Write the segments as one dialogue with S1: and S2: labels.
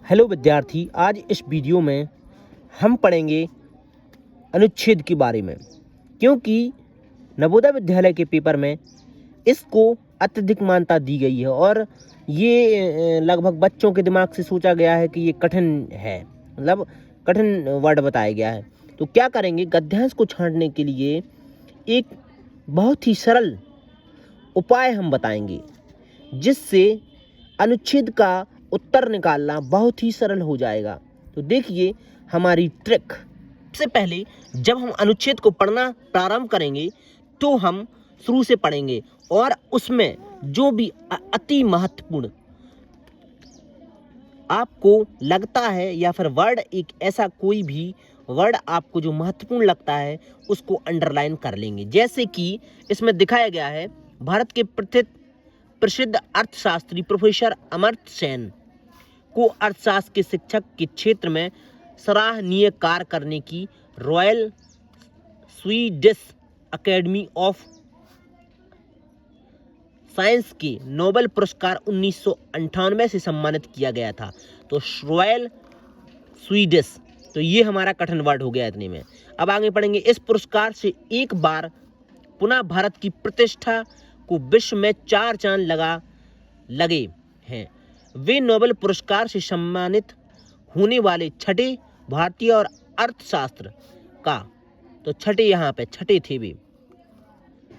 S1: Hello विद्यार्थी, आज इस वीडियो में हम पढ़ेंगे अनुच्छेद के बारे में, क्योंकि नवोदय विद्यालय के पेपर में इसको अत्यधिक मान्यता दी गई है और ये लगभग बच्चों के दिमाग से सोचा गया है कि ये कठिन है, मतलब कठिन वर्ड बताया गया है। तो क्या करेंगे, गद्यांश को छांटने के लिए एक बहुत ही सरल उपाय हम बताएंगे, जिससे अनुच्छेद का उत्तर निकालना बहुत ही सरल हो जाएगा। तो देखिए हमारी ट्रिक। सबसे पहले जब हम अनुच्छेद को पढ़ना प्रारंभ करेंगे तो हम शुरू से पढ़ेंगे और उसमें जो भी अति महत्वपूर्ण आपको लगता है या फिर वर्ड, एक ऐसा कोई भी वर्ड आपको जो महत्वपूर्ण लगता है उसको अंडरलाइन कर लेंगे। जैसे कि इसमें दिखाया गया है, भारत के प्रसिद्ध अर्थशास्त्री प्रोफेसर अमर्त्य सेन को अर्थशास्त्र के शिक्षक के क्षेत्र में सराहनीय कार्य करने की royal Swedish academy of science के नोबेल पुरस्कार 1998 से सम्मानित किया गया था। तो रॉयल स्वीडिश, तो ये हमारा कठिन वर्ड हो गया इतने में। अब आगे पढ़ेंगे। इस पुरस्कार से एक बार पुनः भारत की प्रतिष्ठा को विश्व में 4 चांद लगे हैं। वे नोबेल पुरस्कार से सम्मानित होने वाले छठे भारतीय और अर्थशास्त्र का, तो छठे थे वे,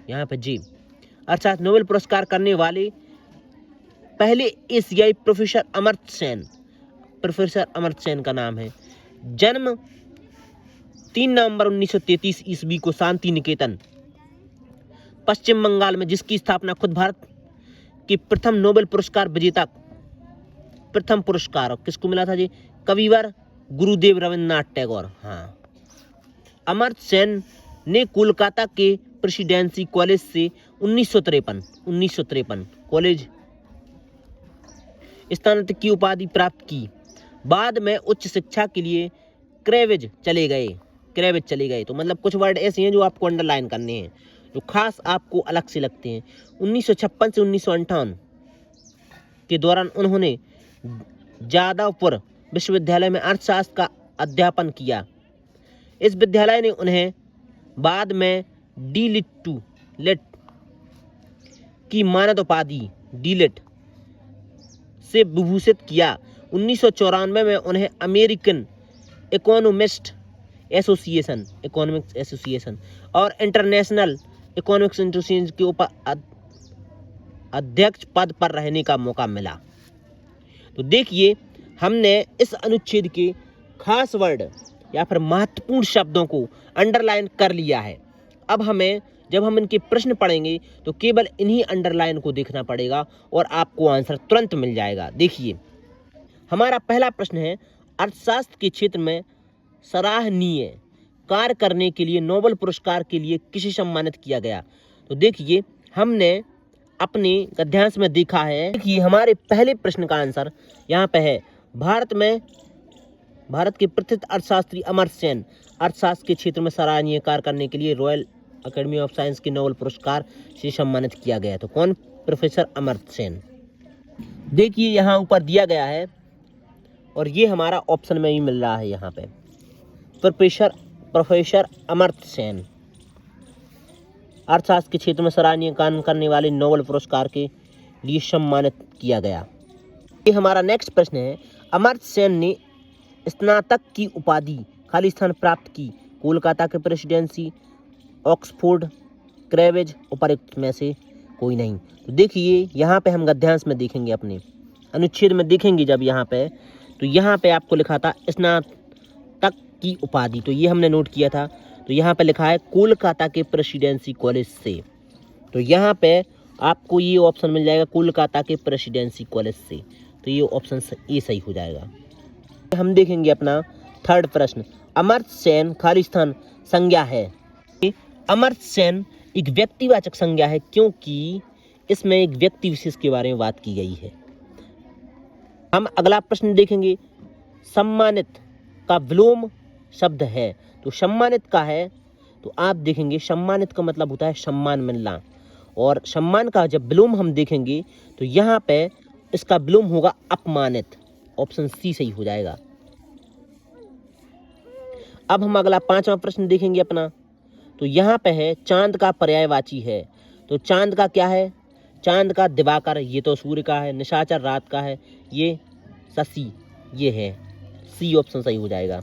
S1: यहाँ पे जी, अर्थशास्त्र नोबेल पुरस्कार करने वाले पहले एशियाई प्रोफेसर अमर्त्य सेन का नाम है। जन्म 3 नवंबर 1933 ईस्वी को शांति निकेतन पश्चिम बंगाल में, जिसकी स्थापना खुद भारत के प्रथम नोबेल पुरस्कार विजेता, प्रथम पुरस्कार किसको मिला था जी? कविवर गुरुदेव रविन्द्रनाथ टैगोर। हाँ, अमर्त्य सेन ने कोलकाता के प्रेसिडेंसी कॉलेज से 1953 कॉलेज स्नातक की उपाधि प्राप्त की। बाद में उच्च शिक्षा के लिए क्रेविज चले गए। तो मतलब कुछ वर्ड ऐसे हैं जो आपको अंडरलाइन करने हैं, जो खास आपको अलग से लगते हैं। 1956 से 1958 के दौरान उन्होंने जादवपुर विश्वविद्यालय में अर्थशास्त्र का अध्यापन किया। इस विद्यालय ने उन्हें बाद में डी.लिट की मानद उपाधि डी.लिट से विभूषित किया। 1994 में उन्हें अमेरिकन इकोनॉमिक्स एसोसिएशन और इंटरनेशनल इकोनॉमिक्स एसोसिएशन के अध्यक्ष पद पर रहने का मौका मिला। तो देखिए हमने इस अनुच्छेद के खास वर्ड या फिर महत्वपूर्ण शब्दों को अंडरलाइन कर लिया है। अब हमें, जब हम इनके प्रश्न पढ़ेंगे तो केवल इन्हीं अंडरलाइन को देखना पड़ेगा और आपको आंसर तुरंत मिल जाएगा। देखिए हमारा पहला प्रश्न है, अर्थशास्त्र के क्षेत्र में सराहनीय कार्य करने के लिए नोबेल पुरस्कार के लिए किसे सम्मानित किया गया? तो देखिए हमने अपने गद्यांश में देखा है कि हमारे पहले प्रश्न का आंसर यहाँ पे है। भारत के प्रसिद्ध अर्थशास्त्री अमर्त्य सेन अर्थशास्त्र के क्षेत्र में सराहनीय कार्य करने के लिए रॉयल अकेडमी ऑफ साइंस के नोबेल पुरस्कार से सम्मानित किया गया। तो कौन? प्रोफेसर अमर्त्य सेन। देखिए यहाँ ऊपर दिया गया है और ये हमारा ऑप्शन में ही मिल रहा है। यहाँ पे प्रोफेसर अमर्त्य सेन अर्थशास्त्र के क्षेत्र में सराहनीय कार्य करने वाले नोबेल पुरस्कार के लिए सम्मानित किया गया। ये हमारा नेक्स्ट प्रश्न है, अमर्त्य सेन ने स्नातक की उपाधि खाली स्थान प्राप्त की। कोलकाता के प्रेसिडेंसी, ऑक्सफोर्ड, क्रेविज, उपरोक्त में से कोई नहीं। तो देखिए यहाँ पे हम गद्यांश में देखेंगे, अपने अनुच्छेद में देखेंगे जब यहाँ पे, तो यहाँ पे आपको लिखा था स्नातक की उपाधि, तो ये हमने नोट किया था। तो यहाँ पे लिखा है कोलकाता के प्रेसिडेंसी कॉलेज से, तो यहाँ पे आपको ये ऑप्शन मिल जाएगा, कोलकाता के प्रेसिडेंसी कॉलेज से। तो ये ऑप्शन ये सही हो जाएगा। हम देखेंगे अपना थर्ड प्रश्न, अमर्त्य सेन खाली स्थान संज्ञा है। अमर्त्य सेन एक व्यक्तिवाचक संज्ञा है, क्योंकि इसमें एक व्यक्ति विशेष के बारे में बात की गई है। हम अगला प्रश्न देखेंगे, सम्मानित का विलोम शब्द है। तो सम्मानित का है, तो आप देखेंगे सम्मानित का मतलब होता है सम्मान मिलना, और सम्मान का जब विलोम हम देखेंगे तो यहाँ पे इसका विलोम होगा अपमानित। ऑप्शन सी सही हो जाएगा। अब हम अगला 5वां प्रश्न देखेंगे अपना। तो यहाँ पे है चांद का पर्यायवाची है। तो चांद का क्या है? चांद का दिवाकर, ये तो सूर्य का है। निशाचर रात का है, ये शशि, ये है सी ऑप्शन सही हो जाएगा।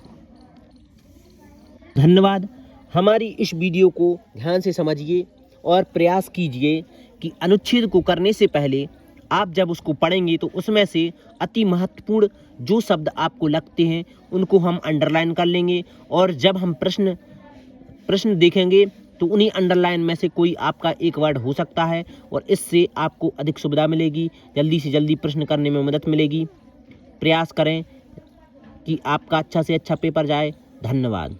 S1: धन्यवाद। हमारी इस वीडियो को ध्यान से समझिए और प्रयास कीजिए कि अनुच्छेद को करने से पहले आप जब उसको पढ़ेंगे तो उसमें से अति महत्वपूर्ण जो शब्द आपको लगते हैं उनको हम अंडरलाइन कर लेंगे, और जब हम प्रश्न देखेंगे तो उन्हीं अंडरलाइन में से कोई आपका एक वर्ड हो सकता है, और इससे आपको अधिक सुविधा मिलेगी, जल्दी से जल्दी प्रश्न करने में मदद मिलेगी। प्रयास करें कि आपका अच्छा से अच्छा पेपर जाए। धन्यवाद।